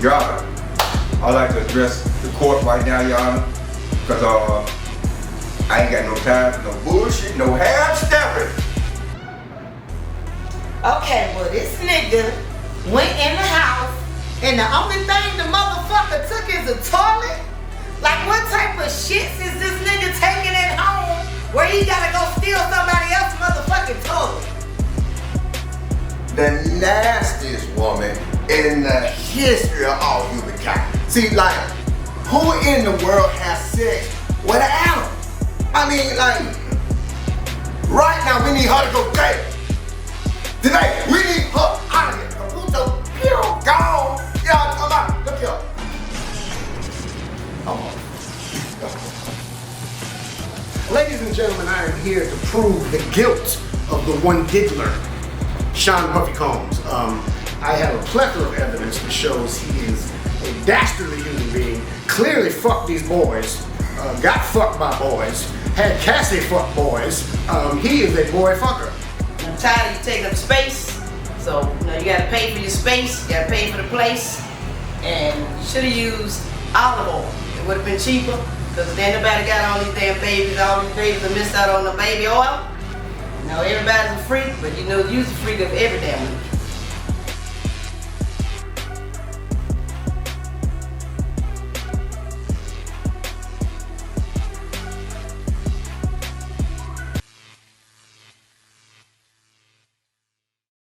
Your Honor, I'd like to address the court right now, Your Honor, because I ain't got no time for no bullshit, no half-stepping. Okay, well this nigga went in the house and the only thing the motherfucker took is a toilet? Like what type of shits is this nigga taking it home where he gotta go steal somebody else's motherfucking toilet? The nastiest woman in the history of all humankind. See, like, who in the world has sex with an animal? I mean, like, right now we need her to go dead. Today, we need her out of here. Caputo, gone. Y'all come out. Look here. Come on. Ladies and gentlemen, I am here to prove the guilt of the one diddler, Sean Puffy Combs. I have a plethora of evidence that shows he is a dastardly human being, clearly fucked these boys, got fucked by boys, had Cassie fuck boys. He is a boy fucker. I'm tired of you taking up space, so you gotta pay for your space, you gotta pay for the place, and you should have used olive oil. It would have been cheaper, because then nobody got all these damn babies, all these babies that missed out on the baby oil. Everybody's a freak, but use a freak of every damn week.